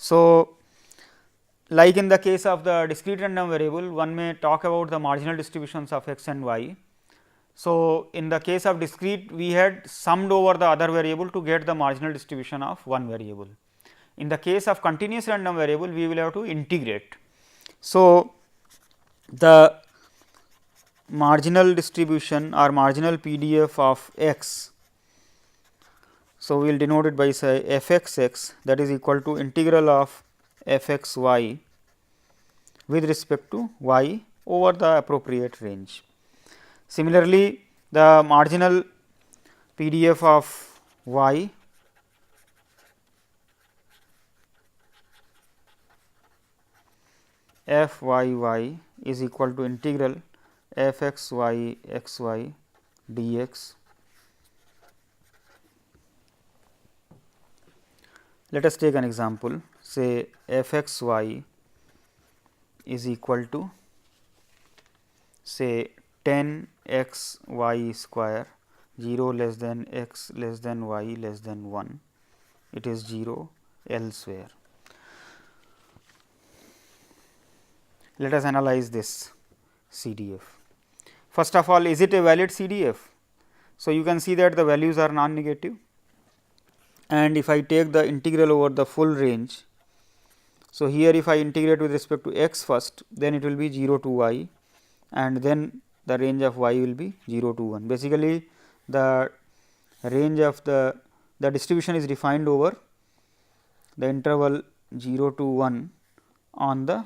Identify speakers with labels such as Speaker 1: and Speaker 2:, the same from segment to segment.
Speaker 1: So, like in the case of the discrete random variable, one may talk about the marginal distributions of x and y. So, in the case of discrete, we had summed over the other variable to get the marginal distribution of one variable. In the case of continuous random variable, we will have to integrate. So, the marginal distribution or marginal PDF of x. So, we will denote it by say f x x, that is equal to integral of f x y with respect to y over the appropriate range. Similarly, the marginal PDF of y f y y is equal to integral f x y x y dx. Let us take an example, say f x y is equal to say 10 x y square, 0 less than x less than y less than 1, it is 0 elsewhere. Let us analyze this CDF. First of all, is it a valid CDF? So, you can see that the values are non-negative, and if I take the integral over the full range. So, here if I integrate with respect to x first, then it will be 0 to y, and then the range of y will be 0 to 1. Basically, the range of the distribution is defined over the interval 0 to 1 on the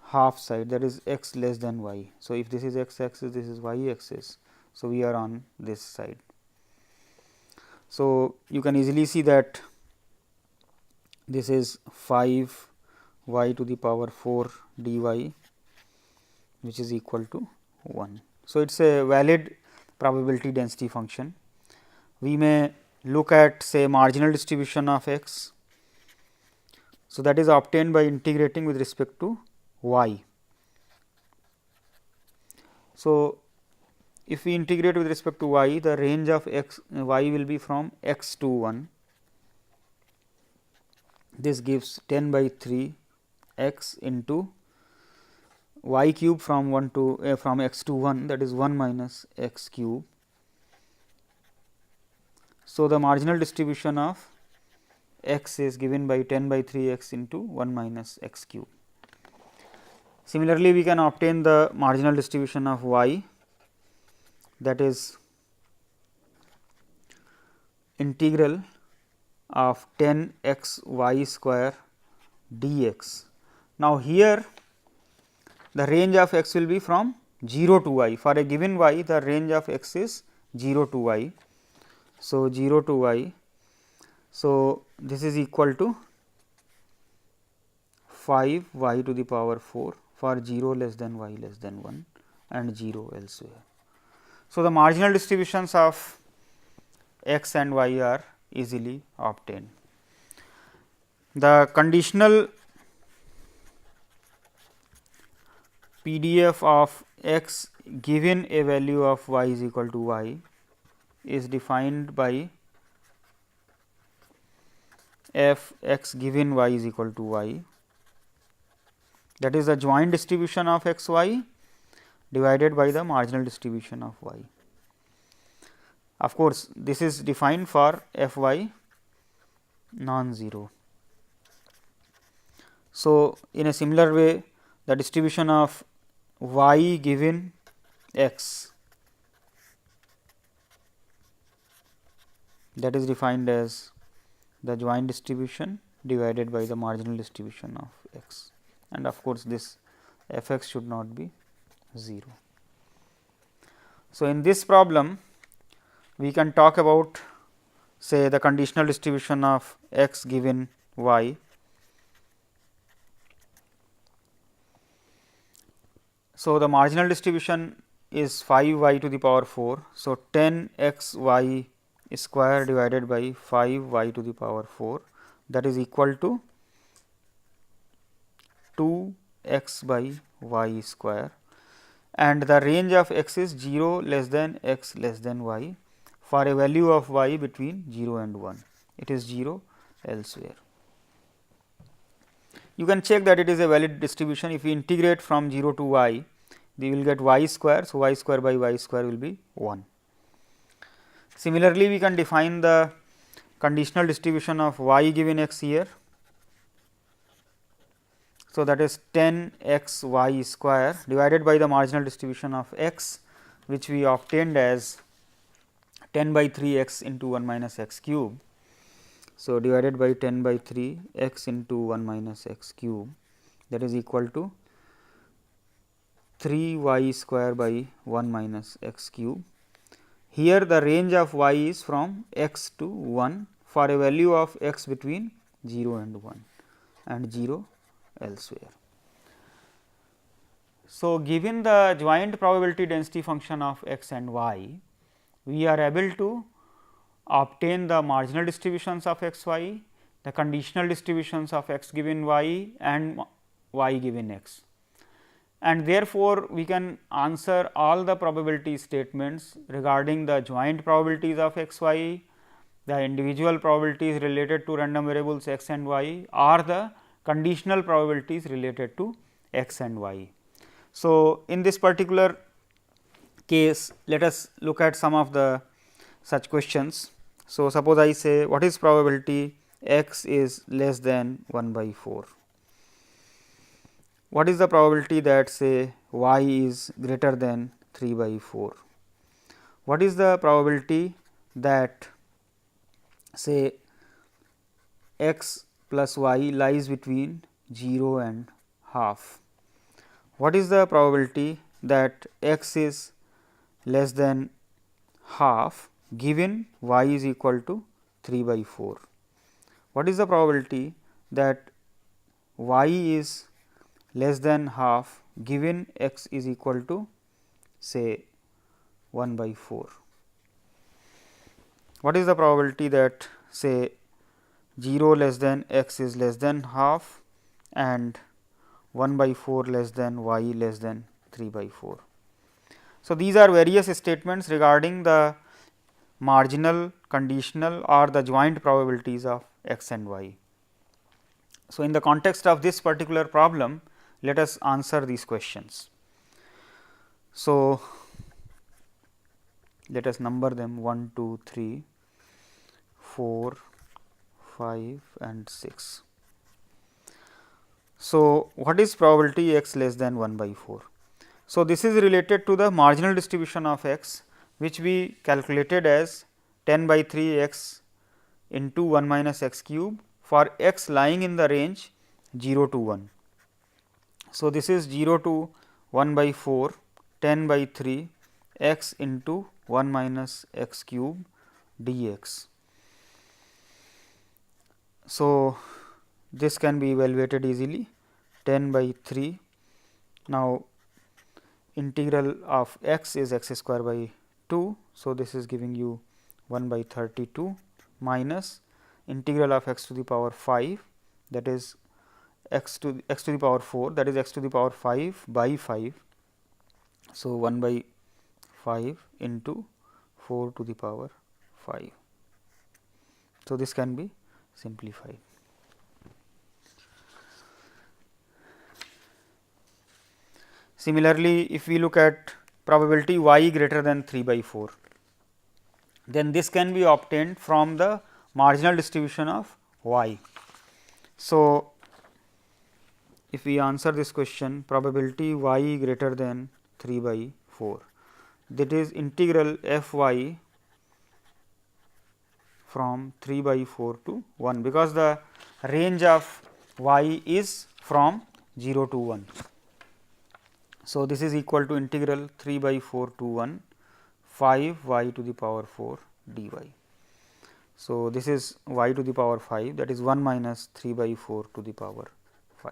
Speaker 1: half side, that is x less than y. So, if this is x axis, this is y axis. So, we are on this side. So, you can easily see that this is 5 y to the power 4 dy, which is equal to 1. So, it is a valid probability density function. We may look at say marginal distribution of x. So, that is obtained by integrating with respect to y. So, if we integrate with respect to y, the range of x y will be from x to 1. This gives 10 by 3 x into y cube from 1 to from x to 1, that is 1 minus x cube. So, the marginal distribution of x is given by 10 by 3 x into 1 minus x cube. Similarly, we can obtain the marginal distribution of y, that is integral of 10 x y square dx. Now, here the range of x will be from 0 to y. For a given y, the range of x is 0 to y. So, 0 to y. So, this is equal to 5 y to the power 4 for 0 less than y less than 1 and 0 elsewhere. So, the marginal distributions of x and y are easily obtained. The conditional PDF of x given a value of y is equal to y is defined by f x given y is equal to y, that is the joint distribution of x y divided by the marginal distribution of y. Of course, this is defined for f y non-zero. So, in a similar way, the distribution of y given x, that is defined as the joint distribution divided by the marginal distribution of x, and of course, this f x should not be 0. So, in this problem we can talk about say the conditional distribution of x given y. So, the marginal distribution is 5 y to the power 4. So, 10 x y square divided by 5 y to the power 4, that is equal to 2 x by y square, and the range of x is 0 less than x less than y for a value of y between 0 and 1, it is 0 elsewhere. you can check that it is a valid distribution. If we integrate from 0 to y, we will get y square. So, y square by y square will be 1. Similarly, we can define the conditional distribution of y given x here. So, that is 10 x y square divided by the marginal distribution of x, which we obtained as 10 by 3 x into 1 minus x cube. So, divided by 10 by 3 x into 1 minus x cube, that is equal to 3 y square by 1 minus x cube. Here the range of y is from x to 1 for a value of x between 0 and 1 and 0 elsewhere. So, given the joint probability density function of x and y, we are able to obtain the marginal distributions of x y, the conditional distributions of x given y and y given x. And therefore, we can answer all the probability statements regarding the joint probabilities of x y, the individual probabilities related to random variables x and y, or the conditional probabilities related to x and y. So, in this particular case, let us look at some of the such questions. So, suppose I say what is probability x is less than 1 by 4. What is the probability that say y is greater than 3 by 4? What is the probability that say x plus y lies between 0 and half? What is the probability that x is less than half given y is equal to 3 by 4? What is the probability that y is less than half given x is equal to say 1 by 4? What is the probability that say 0 less than x is less than half and 1 by 4 less than y less than 3 by 4? So, these are various statements regarding the marginal, conditional or the joint probabilities of x and y. So, in the context of this particular problem, let us answer these questions. So, let us number them 1, 2, 3, 4, 5 and 6. So, what is probability x less than 1 by 4? So, this is related to the marginal distribution of x, which we calculated as 10 by 3 x into 1 minus x cube for x lying in the range 0 to 1. So, this is 0 to 1 by 4, 10 by 3 x into 1 minus x cube dx. So, this can be evaluated easily 10 by 3. Now, integral of x is x square by 2. So, this is giving you 1 by 32 minus integral of x to the power 5, that is x to the power 4, that is x to the power 5 by 5. So, 1 by 5 into 4 to the power 5. So, this can be simplified. Similarly, if we look at probability y greater than 3 by 4, then this can be obtained from the marginal distribution of y. So, if we answer this question, probability y greater than 3 by 4, that is integral f y from 3 by 4 to 1, because the range of y is from 0 to 1. So, this is equal to integral 3 by 4 to 1 5 y to the power 4 dy. So, this is y to the power 5, that is 1 minus 3 by 4 to the power 5.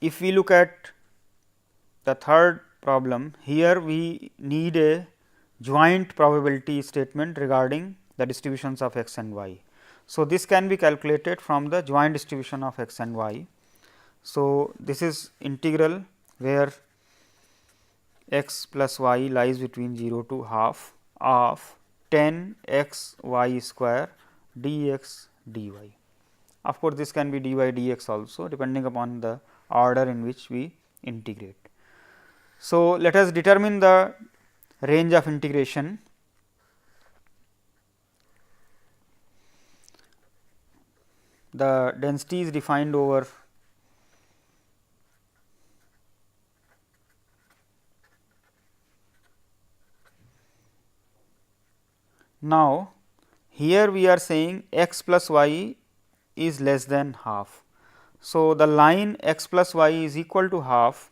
Speaker 1: If we look at the third problem, here we need a joint probability statement regarding the distributions of x and y. So, this can be calculated from the joint distribution of x and y. So, this is integral where x plus y lies between 0 to half of 10 x y square dx dy. Of course, this can be dy dx also depending upon the order in which we integrate. So, let us determine the range of integration. The density is defined over now. Here we are saying x plus y is less than half. So, the line x plus y is equal to half,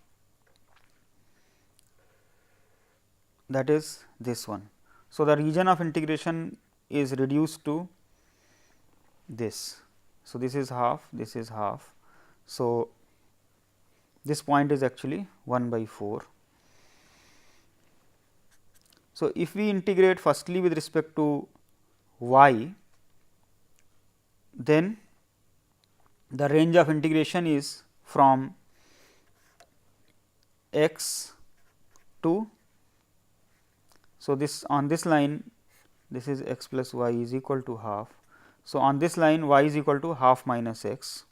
Speaker 1: that is this one. So, the region of integration is reduced to this. So, this is half, this is half. So, this point is actually 1 by 4. So, if we integrate firstly with respect to y, then the range of integration is from x to, so this on this line this is x plus y is equal to half. So, on this line y is equal to half minus x,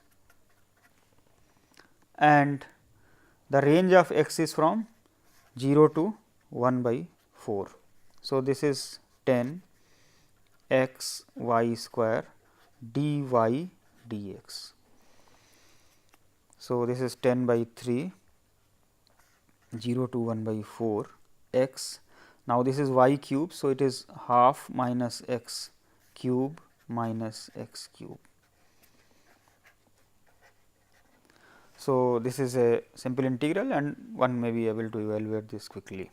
Speaker 1: and the range of x is from 0 to 1 by 4. So, this is 10 x y square dy dx. So, this is 10 by 3 0 to 1 by 4 x. Now, this is y cube. So, it is half minus x cube minus x cube. So, this is a simple integral and one may be able to evaluate this quickly.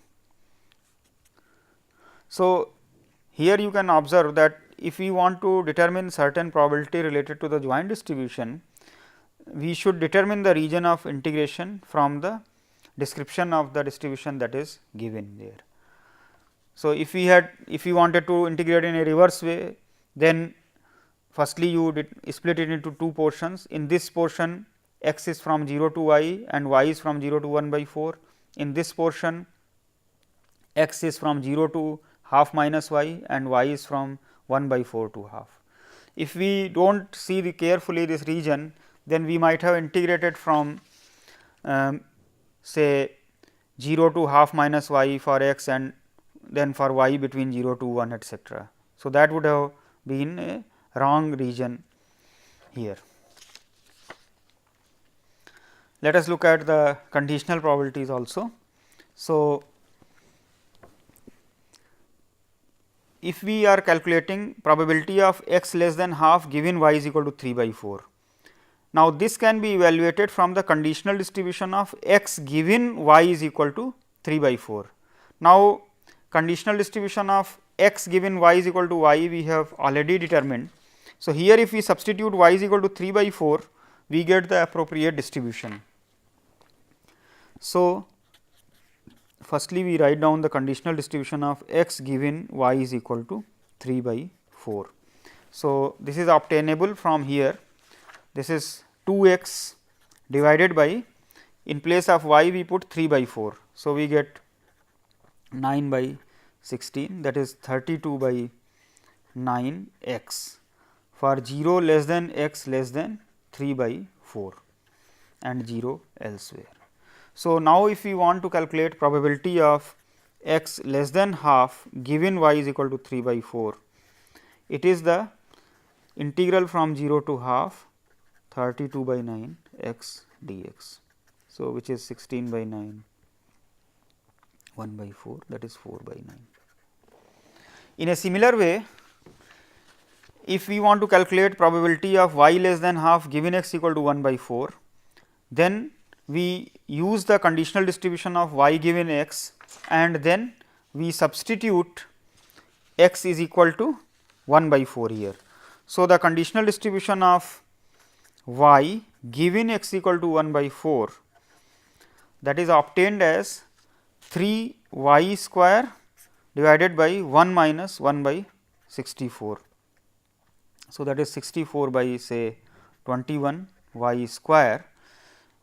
Speaker 1: So, here you can observe that if we want to determine certain probability related to the joint distribution, we should determine the region of integration from the description of the distribution that is given there. So, if we wanted to integrate in a reverse way, then firstly you split it into two portions. In this portion x is from 0 to y and y is from 0 to 1 by 4. In this portion x is from 0 to half minus y and y is from 1 by 4 to half. If we do not see carefully this region, then we might have integrated from say 0 to half minus y for x and then for y between 0 to 1 etcetera. So, that would have been a wrong region here. Let us look at the conditional probabilities also. So, if we are calculating probability of x less than half given y is equal to 3 by 4. Now, this can be evaluated from the conditional distribution of x given y is equal to 3 by 4. Now, conditional distribution of x given y is equal to y we have already determined. So, here if we substitute y is equal to 3 by 4, we get the appropriate distribution. So, firstly we write down the conditional distribution of x given y is equal to 3 by 4. So, this is obtainable from here, this is 2 x divided by, in place of y we put 3 by 4. So, we get 9 by 16, that is 32 by 9 x for 0 less than x less than 3 by 4 and 0 elsewhere. So, now if we want to calculate probability of x less than half given y is equal to 3 by 4, it is the integral from 0 to half 32 by 9 x dx. So, which is 16 by 9 1 by 4, that is 4 by 9. In a similar way, if we want to calculate probability of y less than half given x equal to 1 by 4, then we use the conditional distribution of y given x and then we substitute x is equal to 1 by 4 here. So, the conditional distribution of y given x equal to 1 by 4, that is obtained as 3 y square divided by 1 minus 1 by 64. So, that is 64 by say 21 y square,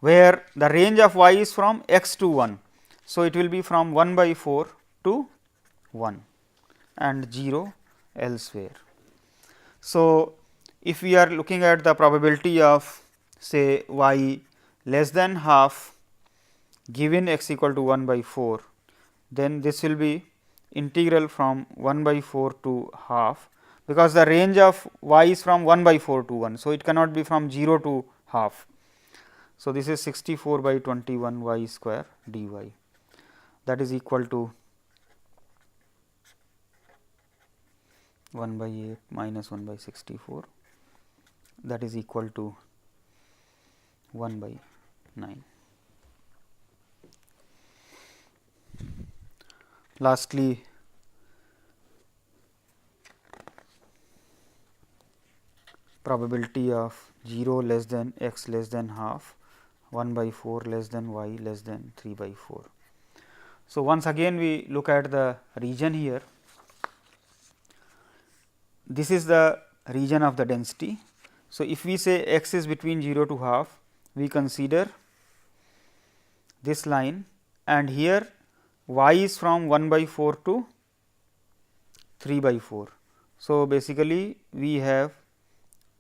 Speaker 1: where the range of y is from x to 1. So, it will be from 1 by 4 to 1 and 0 elsewhere. So, if we are looking at the probability of say y less than half given x equal to 1 by 4, then this will be integral from 1 by 4 to half, because the range of y is from 1 by 4 to 1. So, it cannot be from 0 to half. So, this is 64 by 21 y square dy, that is equal to 1 by 8 minus 1 by 64, that is equal to 1 by 9. Lastly, probability of 0 less than x less than half, 1 by 4 less than y less than 3 by 4. So, once again we look at the region here. This is the region of the density. So, if we say x is between 0 to half, we consider this line, and here y is from 1 by 4 to 3 by 4. So, basically we have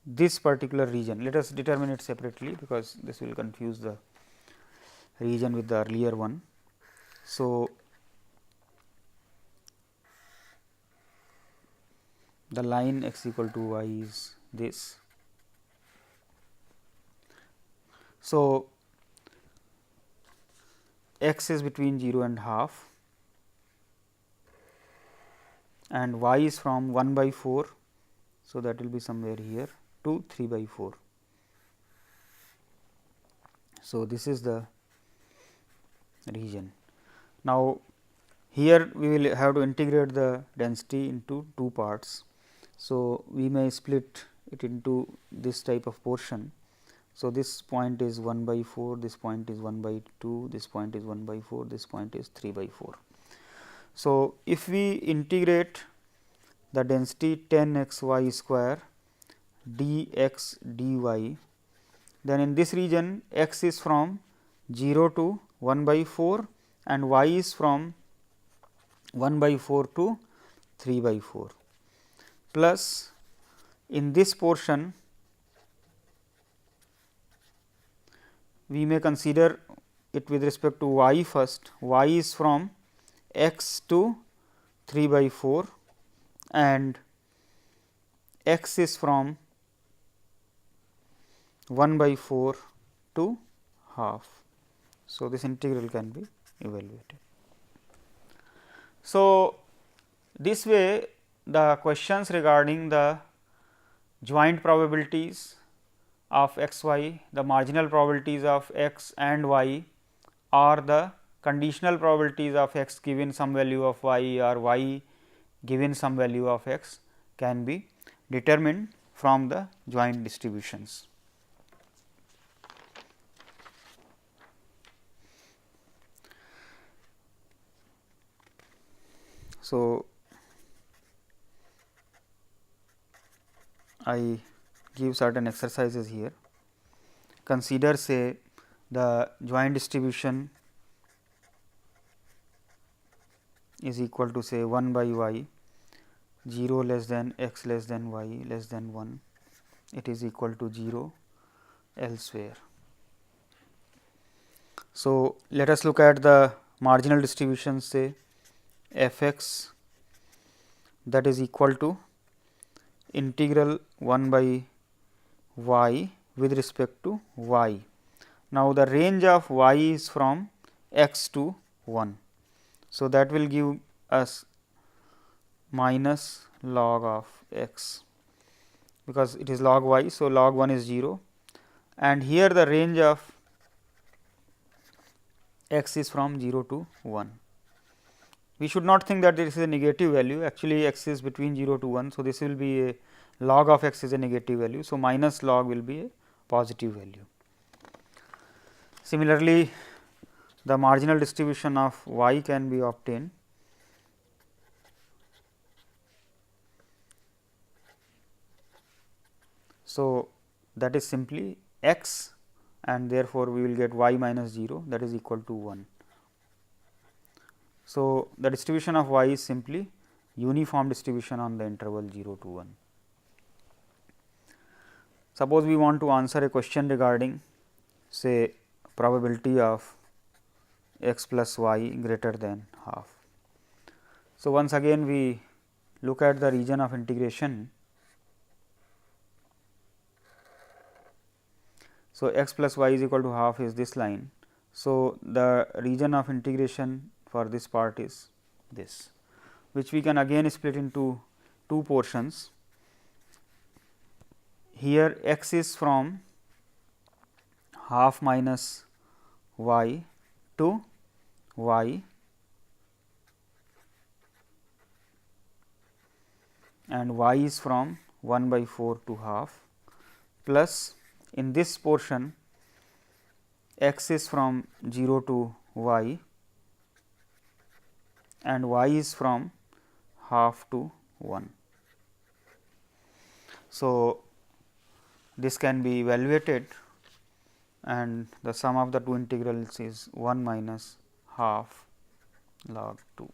Speaker 1: this particular region. Let us determine it separately, because this will confuse the region with the earlier one. So, the line x equal to y is this. So, x is between 0 and half, and y is from 1 by 4. So, that will be somewhere here to 3 by 4. So, this is the region. Now, here we will have to integrate the density into two parts. So, we may split it into this type of portion. So, this point is 1 by 4, this point is 1 by 2, this point is 1 by 4, this point is 3 by 4. So, if we integrate the density 10 x y square dx dy, then in this region x is from 0 to 1 by 4 and y is from 1 by 4 to 3 by 4, plus in this portion we may consider it with respect to y first. Y is from x to 3 by 4 and x is from 1 by 4 to half. So, this integral can be evaluated. So, this way the questions regarding the joint probabilities of x y, the marginal probabilities of x and y, or the conditional probabilities of x given some value of y or y given some value of x can be determined from the joint distributions. So, I give certain exercises here. Consider say the joint distribution is equal to say 1 by y, 0 less than x less than y less than 1, it is equal to 0 elsewhere. So, let us look at the marginal distribution, say f x, that is equal to integral 1 by y with respect to y. Now, the range of y is from x to 1. So, that will give us minus log of x, because it is log y. So, log 1 is 0, and here the range of x is from 0 to 1. We should not think that this is a negative value, actually x is between 0 to 1. So, this will be a log of x is a negative value. So, minus log will be a positive value. Similarly, the marginal distribution of y can be obtained. So, that is simply x, and therefore, we will get y minus 0, that is equal to 1. So, the distribution of y is simply uniform distribution on the interval 0 to 1. Suppose we want to answer a question regarding say probability of x plus y greater than half. So, once again we look at the region of integration. So, x plus y is equal to half is this line. So, the region of integration for this part is this, which we can again split into two portions. Here x is from half minus y to y, and y is from 1 by 4 to half, plus in this portion x is from 0 to y and y is from half to 1. So, this can be evaluated and the sum of the two integrals is 1 minus half log 2.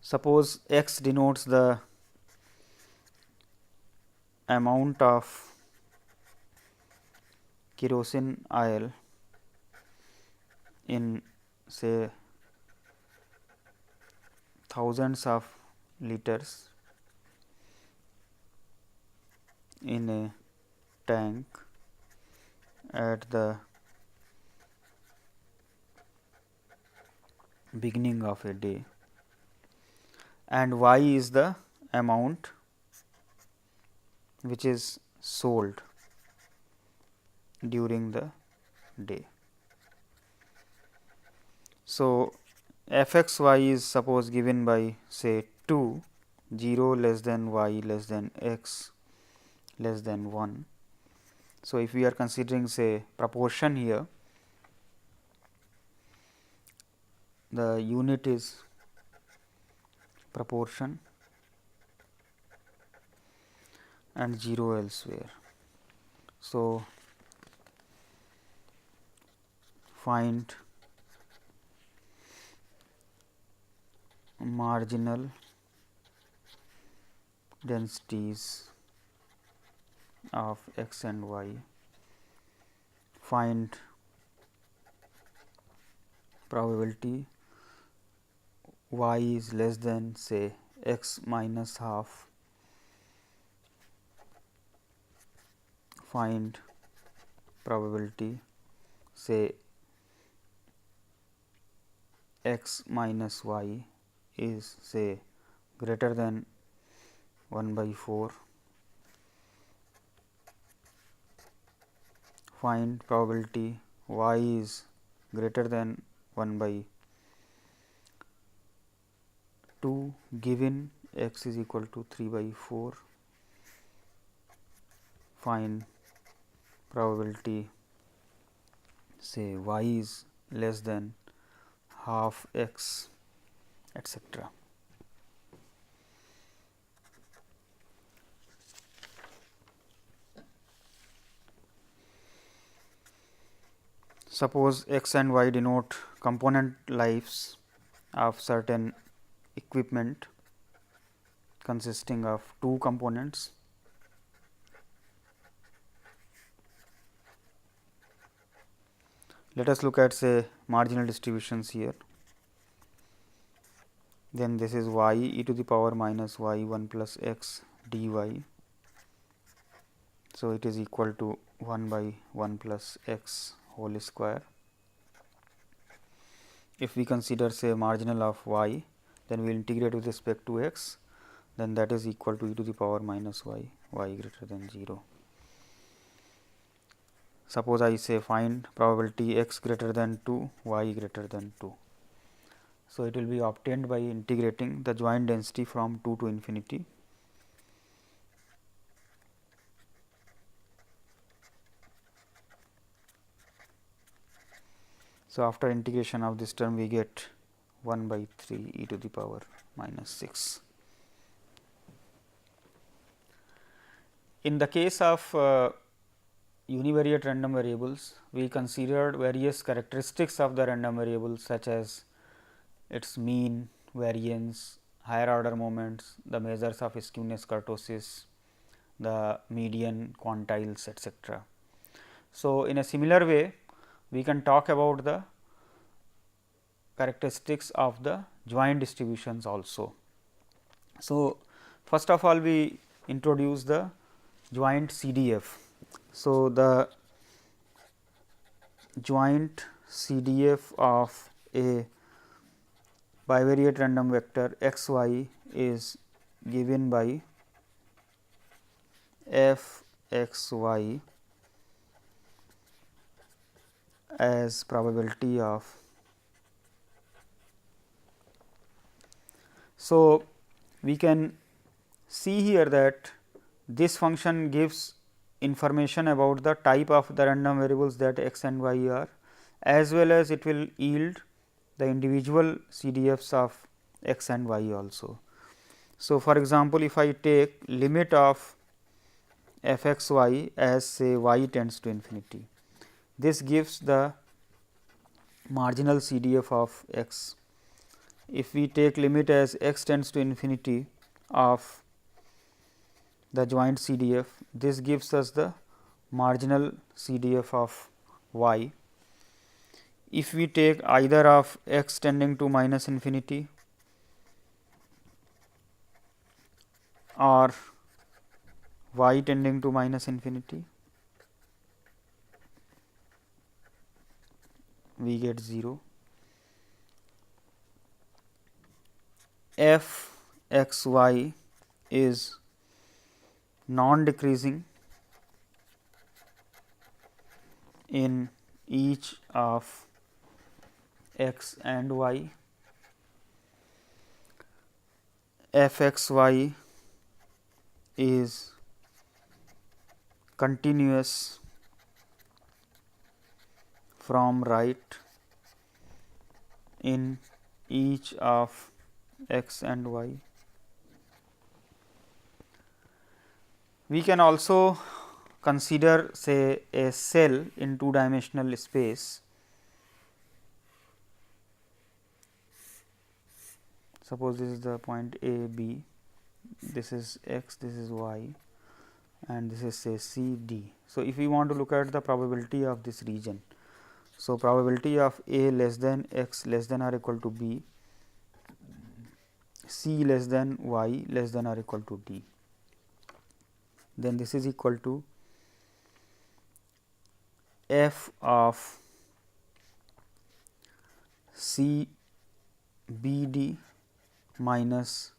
Speaker 1: Suppose x denotes the amount of kerosene oil in say thousands of liters in a tank at the beginning of a day, and y is the amount which is sold during the day. So, f x y is suppose given by say 2, 0 less than y less than x less than 1. So, if we are considering say proportion here, the unit is proportion and 0 elsewhere. So, find marginal densities of x and y, find probability y is less than say x minus half, find probability say x minus y is say greater than 1 by 4, find probability y is greater than 1 by 2 given x is equal to 3 by 4, find probability say y is less than half x, etc. Suppose x and y denote component lives of certain equipment consisting of two components. Let us look at say marginal distributions here. Then this is y e to the power minus y 1 plus x dy. So, it is equal to 1 by 1 plus x whole square. If we consider say marginal of y, then we will integrate with respect to x, then that is equal to e to the power minus y, y greater than 0. Suppose I say find probability x greater than 2, y greater than 2. So, it will be obtained by integrating the joint density from 2 to infinity. So, after integration of this term we get 1 by 3 e to the power minus 6. In the case of univariate random variables, we considered various characteristics of the random variables such as its mean, variance, higher order moments, the measures of skewness, kurtosis, the median, quantiles, etc. So, in a similar way, we can talk about the characteristics of the joint distributions also. So, first of all we introduce the joint CDF. So, the joint CDF of a bivariate random vector x y is given by f x y as probability of. So, we can see here that this function gives information about the type of the random variables that x and y are, as well as it will yield the individual CDFs of x and y also. So, for example, if I take limit of f x y as say y tends to infinity, this gives the marginal CDF of x. If we take limit as x tends to infinity of the joint CDF, this gives us the marginal CDF of y. If we take either of x tending to minus infinity or y tending to minus infinity, we get 0. F x y is non decreasing in each of x and y. F x y is continuous from right in each of x and y. We can also consider say a cell in two dimensional space. Suppose this is the point A B, this is x, this is y, and this is say C D. So, if we want to look at the probability of this region, so probability of A less than x less than or equal to B, C less than y less than or equal to D, then this is equal to f of C B D minus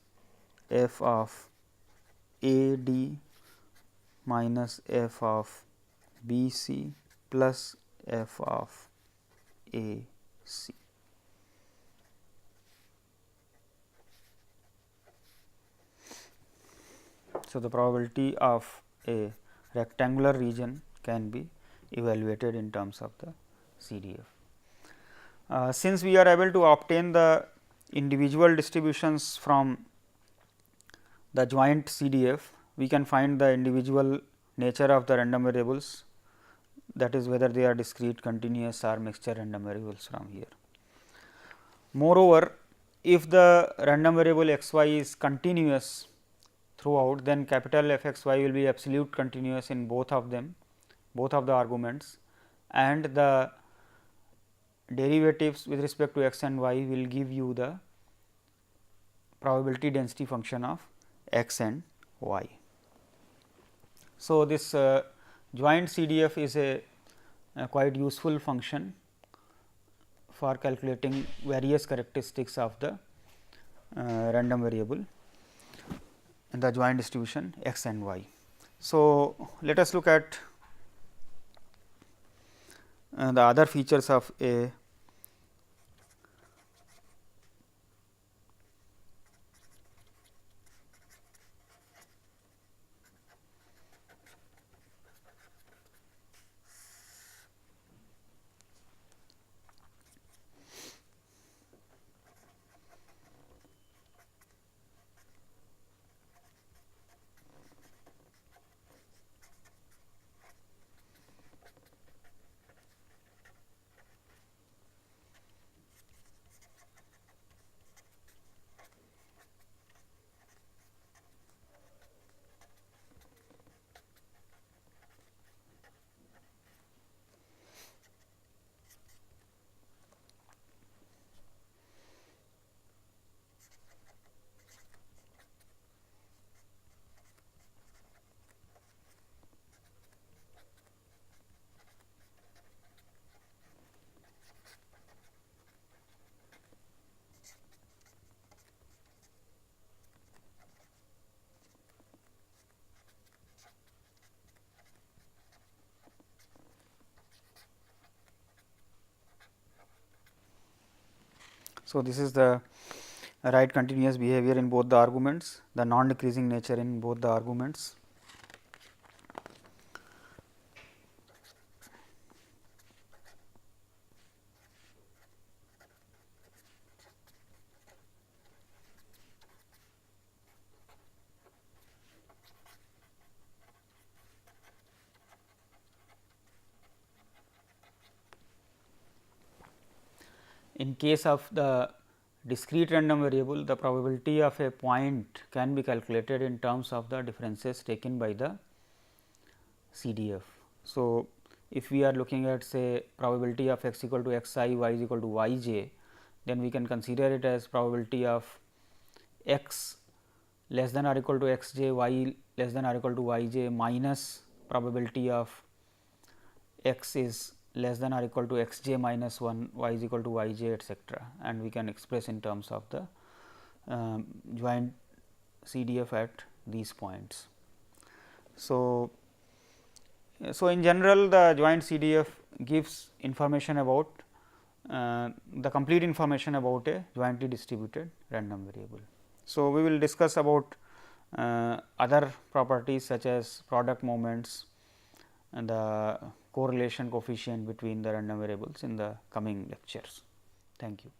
Speaker 1: f of A D minus f of B C plus f of A C. So, the probability of a rectangular region can be evaluated in terms of the CDF. Since we are able to obtain the individual distributions from the joint CDF, we can find the individual nature of the random variables, that is whether they are discrete, continuous or mixture random variables from here. Moreover, if the random variable x y is continuous throughout, then capital F x y will be absolute continuous in both of them, both of the arguments, and the derivatives with respect to x and y will give you the probability density function of x and y. So, this joint CDF is a quite useful function for calculating various characteristics of the random variable in the joint distribution x and y. So, let us look at the other features of a So, this is the right continuous behavior in both the arguments, the non decreasing nature in both the arguments. In case of the discrete random variable, the probability of a point can be calculated in terms of the differences taken by the CDF. So, if we are looking at say probability of x equal to x I, y is equal to y j, then we can consider it as probability of x less than or equal to x j, y less than or equal to y j minus probability of x is less than or equal to x j minus 1, y is equal to y j, etcetera, and we can express in terms of the joint CDF at these points. So, in general the joint CDF gives information about the complete information about a jointly distributed random variable. So, we will discuss about other properties such as product moments and the correlation coefficient between the random variables in the coming lectures. Thank you.